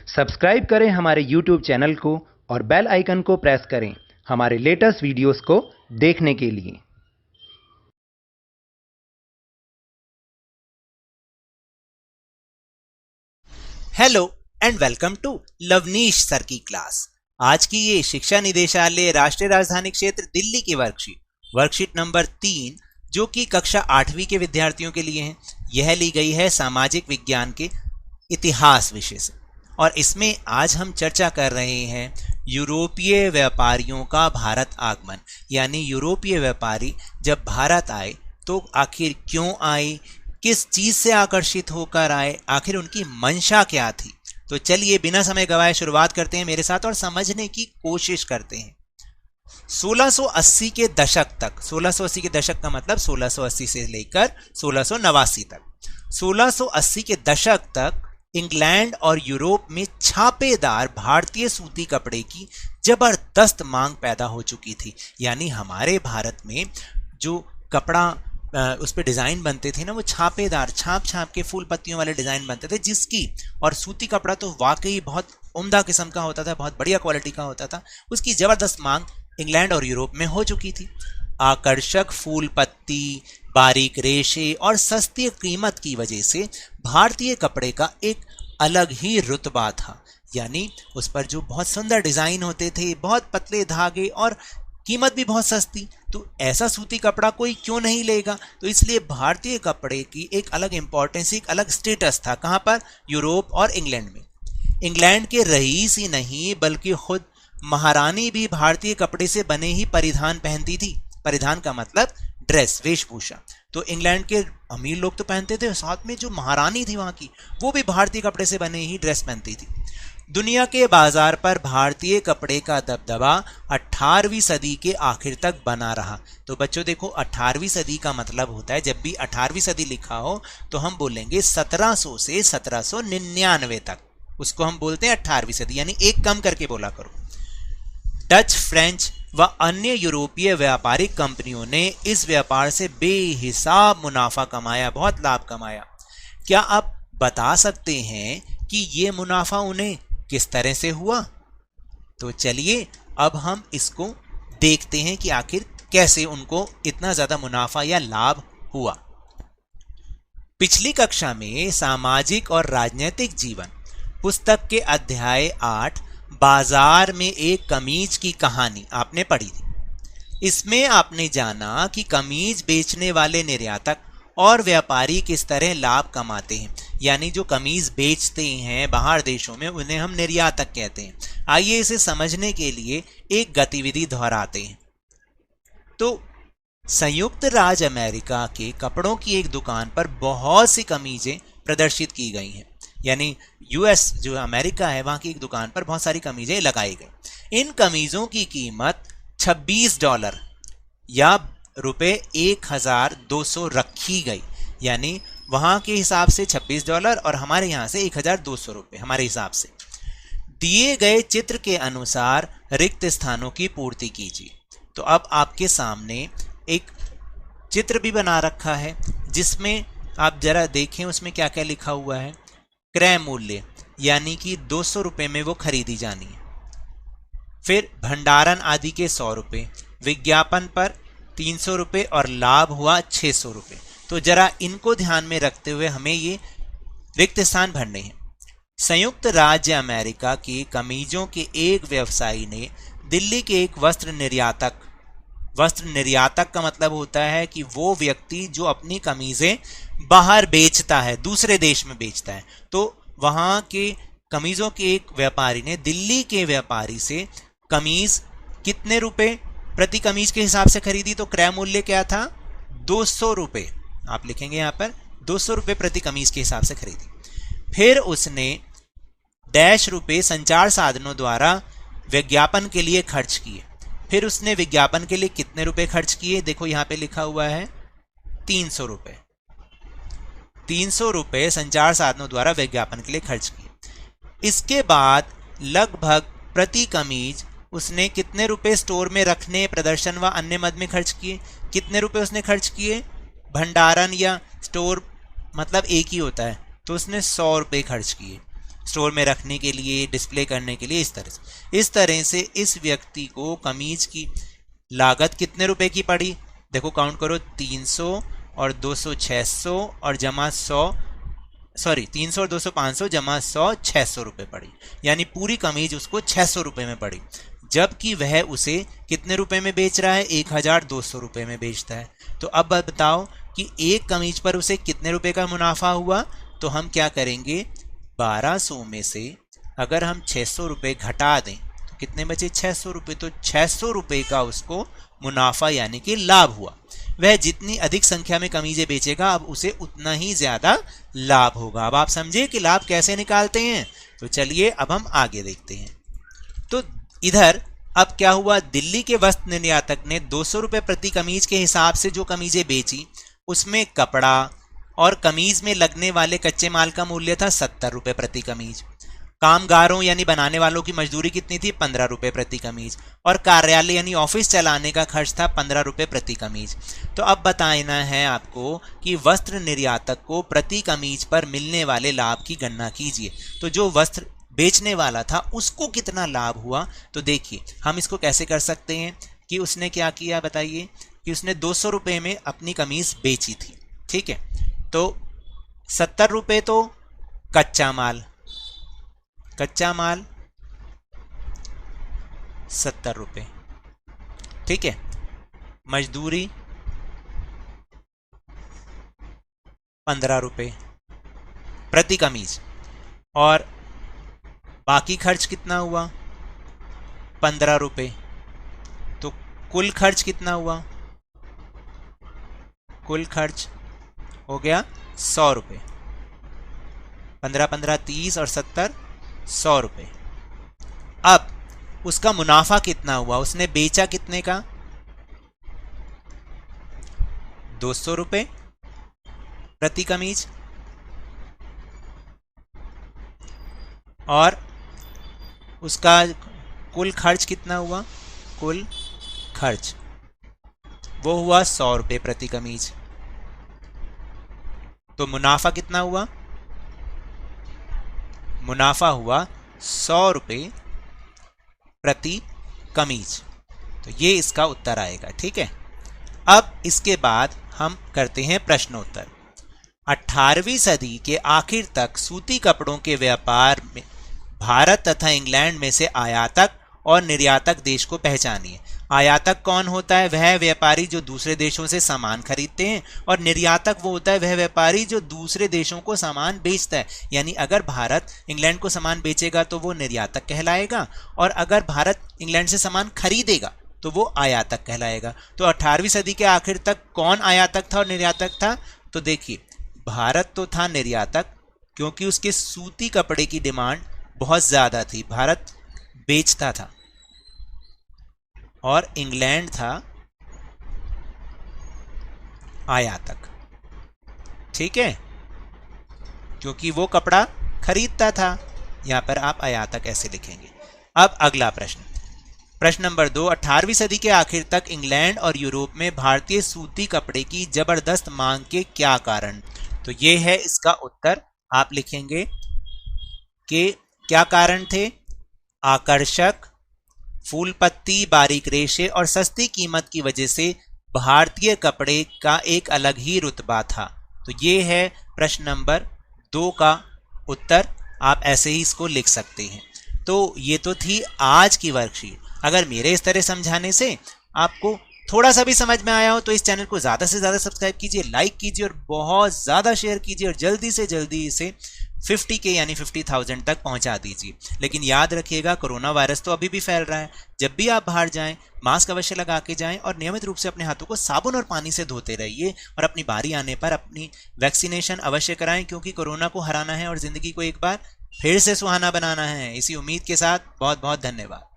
Subscribe करें हमारे YouTube channel को और बेल आइकन को प्रेस करें हमारे लेटेस्ट वीडियोस को देखने के लिए। Hello and welcome to Lavnish sir की क्लास। आज की ये शिक्षा निदेशालय राष्ट्रीय राजधानी क्षेत्र दिल्ली की वर्कशीट नंबर 3 जो कि कक्षा 8वीं के विद्यार्थियों के लिए है। यह ली गई है सामाजिक विज्ञान के इतिहास विषय से और इसमें आज हम चर्चा कर रहे हैं यूरोपीय व्यापारियों का भारत आगमन, यानी यूरोपीय व्यापारी जब भारत आए तो आखिर क्यों आए, किस चीज से आकर्षित होकर आए, आखिर उनकी मंशा क्या थी। तो चलिए बिना समय गवाए शुरुआत करते हैं मेरे साथ और समझने की कोशिश करते हैं। 1680 के दशक तक, 1680 के दशक का मतलब 1680 से लेकर 1689 तक, 1680 के दशक तक इंग्लैंड और यूरोप में छापेदार भारतीय सूती कपड़े की जबरदस्त मांग पैदा हो चुकी थी। यानी हमारे भारत में जो कपड़ा उस पर डिज़ाइन बनते थे ना, वो छापेदार छाप के फूल पत्तियों वाले डिज़ाइन बनते थे, जिसकी और सूती कपड़ा तो वाकई बहुत उम्दा किस्म का होता था, बहुत बढ़िया क्वालिटी का होता था। उसकी ज़बरदस्त मांग इंग्लैंड और यूरोप में हो चुकी थी। आकर्षक फूल पत्ती, बारीक रेशे और सस्ती कीमत की वजह से भारतीय कपड़े का एक अलग ही रुतबा था। यानी उस पर जो बहुत सुंदर डिज़ाइन होते थे, बहुत पतले धागे और कीमत भी बहुत सस्ती, तो ऐसा सूती कपड़ा कोई क्यों नहीं लेगा। तो इसलिए भारतीय कपड़े की एक अलग इंपॉर्टेंस, एक अलग स्टेटस था। कहाँ पर? यूरोप और इंग्लैंड में। इंग्लैंड के रईस ही नहीं बल्कि खुद महारानी भी भारतीय कपड़े से बने ही परिधान पहनती थी। परिधान का मतलब ड्रेस, वेशभूषा। तो इंग्लैंड के अमीर लोग तो पहनते थे, साथ में जो महारानी थी वहाँ की, वो भी भारतीय कपड़े से बने ही ड्रेस पहनती थी। दुनिया के बाजार पर भारतीय कपड़े का दबदबा 18वीं सदी के आखिर तक बना रहा। तो बच्चों देखो, 18वीं सदी का मतलब होता है, जब भी 18वीं सदी लिखा हो तो हम बोलेंगे 1700 से 1799 तक, उसको हम बोलते हैं 18वीं सदी, यानी एक कम करके बोला करो। डच, फ्रेंच व अन्य यूरोपीय व्यापारिक कंपनियों ने इस व्यापार से बेहिसाब मुनाफा कमाया, बहुत लाभ कमाया। क्या आप बता सकते हैं कि ये मुनाफा उन्हें किस तरह से हुआ? तो चलिए अब हम इसको देखते हैं कि आखिर कैसे उनको इतना ज्यादा मुनाफा या लाभ हुआ। पिछली कक्षा में सामाजिक और राजनीतिक जीवन पुस्तक के अध्याय 8 बाजार में एक कमीज की कहानी आपने पढ़ी थी। इसमें आपने जाना कि कमीज बेचने वाले निर्यातक और व्यापारी किस तरह लाभ कमाते हैं। यानी जो कमीज बेचते हैं बाहर देशों में, उन्हें हम निर्यातक कहते हैं। आइए इसे समझने के लिए एक गतिविधि दोहराते हैं। तो संयुक्त राज्य अमेरिका के कपड़ों की एक दुकान पर बहुत सी कमीजें प्रदर्शित की गई हैं। यानी यूएस जो अमेरिका है, वहां की एक दुकान पर बहुत सारी कमीजें लगाई गई। इन कमीजों की कीमत $26 या रुपए 1200 रखी गई। यानी वहां के हिसाब से $26 और हमारे यहां से 1200 रुपए हमारे हिसाब से। दिए गए चित्र के अनुसार रिक्त स्थानों की पूर्ति कीजिए। तो अब आपके सामने एक चित्र भी बना रखा है, जिसमें आप जरा देखें उसमें क्या क्या लिखा हुआ है। क्रय मूल्य यानी कि 200 रुपए में वो खरीदी जानी है। फिर भंडारण आदि के 100 रुपए, विज्ञापन पर 300 रुपए और लाभ हुआ 600 रुपए। तो जरा इनको ध्यान में रखते हुए हमें ये रिक्त स्थान भरने हैं। संयुक्त राज्य अमेरिका की कमीजों के एक व्यवसायी ने दिल्ली के एक वस्त्र निर्यातक का मतलब होता है कि वो व्यक्ति जो अपनी कमीजें बाहर बेचता है, दूसरे देश में बेचता है। तो वहां के कमीजों के एक व्यापारी ने दिल्ली के व्यापारी से कमीज कितने रुपए प्रति कमीज के हिसाब से खरीदी। तो क्रय मूल्य क्या था? 200 रुपए। आप लिखेंगे यहां पर 200 रुपए प्रति कमीज के हिसाब से खरीदी। फिर उसने डैश रुपए संचार साधनों द्वारा विज्ञापन के लिए खर्च किए। फिर उसने विज्ञापन के लिए कितने रुपए खर्च किए? देखो यहां पे लिखा हुआ है 300 रुपए। 300 रुपए संचार साधनों द्वारा विज्ञापन के लिए खर्च किए। इसके बाद लगभग प्रति कमीज उसने कितने रुपए स्टोर में रखने, प्रदर्शन व अन्य मद में खर्च किए? कितने रुपए उसने खर्च किए? भंडारण या स्टोर मतलब एक ही होता है, तो उसने 100 रुपए खर्च किए। स्टोर में रखने के लिए, डिस्प्ले करने के लिए, इस तरह से इस व्यक्ति को कमीज की लागत कितने रुपए की पड़ी? देखो काउंट करो, 300 और 200 600 और जमा 100, सॉरी 300 और 200 500 जमा 100 600 रुपये पड़ी, यानी पूरी कमीज उसको 600 रुपये में पड़ी, जबकि वह उसे कितने रुपए में बेच रहा है? 1200 रुपये में बेचता है। तो अब बताओ कि एक कमीज पर उसे कितने रुपए का मुनाफा हुआ? तो हम क्या करेंगे, 1200 में से अगर हम 600 रुपये घटा दें तो कितने बचे? 600 रुपये। तो 600 रुपये का उसको मुनाफा यानी कि लाभ हुआ। वह जितनी अधिक संख्या में कमीजें बेचेगा अब उसे उतना ही ज्यादा लाभ होगा। अब आप समझे कि लाभ कैसे निकालते हैं? तो चलिए अब हम आगे देखते हैं। तो इधर अब क्या हुआ, दिल्ली के वस्त्र निर्यातक ने 200 रुपये प्रति कमीज के हिसाब से जो कमीजें बेची उसमें कपड़ा और कमीज में लगने वाले कच्चे माल का मूल्य था 70 रुपये प्रति कमीज, कामगारों यानी बनाने वालों की मजदूरी कितनी थी? 15 रुपये प्रति कमीज, और कार्यालय यानी ऑफिस चलाने का खर्च था 15 रुपये प्रति कमीज। तो अब बताना है आपको कि वस्त्र निर्यातक को प्रति कमीज पर मिलने वाले लाभ की गणना कीजिए। तो जो वस्त्र बेचने वाला था उसको कितना लाभ हुआ? तो देखिए हम इसको कैसे कर सकते हैं कि उसने क्या किया बताइए, कि उसने 200 रुपये में अपनी कमीज बेची थी, ठीक है, तो 70 रुपये तो कच्चा माल 70 रुपये, ठीक है, मजदूरी 15 रुपये प्रति कमीज, और बाकी खर्च कितना हुआ? 15 रुपये। तो कुल खर्च कितना हुआ? कुल खर्च हो गया 100 रुपये। 15 15 30 और 70 100 रुपये। अब उसका मुनाफा कितना हुआ? उसने बेचा कितने का? 200 रुपये प्रति कमीज, और उसका कुल खर्च कितना हुआ? कुल खर्च वो हुआ 100 रुपये प्रति कमीज। तो मुनाफा कितना हुआ? मुनाफा हुआ 100 रुपये प्रति कमीज। तो ये इसका उत्तर आएगा, ठीक है। अब इसके बाद हम करते हैं प्रश्नोत्तर। 18वीं सदी के आखिर तक सूती कपड़ों के व्यापार में भारत तथा इंग्लैंड में से आयातक और निर्यातक देश को पहचानिए। आयातक कौन होता है? वह व्यापारी जो दूसरे देशों से सामान खरीदते हैं, और निर्यातक वो होता है वह व्यापारी जो दूसरे देशों को सामान बेचता है। यानी अगर भारत इंग्लैंड को सामान बेचेगा तो वो निर्यातक कहलाएगा, और अगर भारत इंग्लैंड से सामान खरीदेगा तो वो आयातक कहलाएगा। तो 18वीं सदी के आखिर तक कौन आयातक था और निर्यातक था? तो देखिए भारत तो था निर्यातक, क्योंकि उसके सूती कपड़े की डिमांड बहुत ज्यादा थी, भारत बेचता था, और इंग्लैंड था आयातक, ठीक है, क्योंकि वो कपड़ा खरीदता था। यहां पर आप आयातक ऐसे लिखेंगे। अब अगला प्रश्न, प्रश्न नंबर 2। 18वीं सदी के आखिर तक इंग्लैंड और यूरोप में भारतीय सूती कपड़े की जबरदस्त मांग के क्या कारण? तो ये है इसका उत्तर। आप लिखेंगे कि क्या कारण थे? आकर्षक फूल पत्ती, बारीक रेशे और सस्ती कीमत की वजह से भारतीय कपड़े का एक अलग ही रुतबा था। तो ये है प्रश्न नंबर 2 का उत्तर। आप ऐसे ही इसको लिख सकते हैं। तो ये तो थी आज की वर्कशीट। अगर मेरे इस तरह समझाने से आपको थोड़ा सा भी समझ में आया हो तो इस चैनल को ज़्यादा से ज़्यादा सब्सक्राइब कीजिए, लाइक कीजिए और बहुत ज़्यादा शेयर कीजिए, और जल्दी से जल्दी इसे 50K यानी 50,000 तक पहुंचा दीजिए। लेकिन याद रखिएगा कोरोना वायरस तो अभी भी फैल रहा है। जब भी आप बाहर जाएं मास्क अवश्य लगा के जाएं, और नियमित रूप से अपने हाथों को साबुन और पानी से धोते रहिए, और अपनी बारी आने पर अपनी वैक्सीनेशन अवश्य कराएं, क्योंकि कोरोना को हराना है और ज़िंदगी को एक बार फिर से सुहाना बनाना है। इसी उम्मीद के साथ बहुत बहुत धन्यवाद।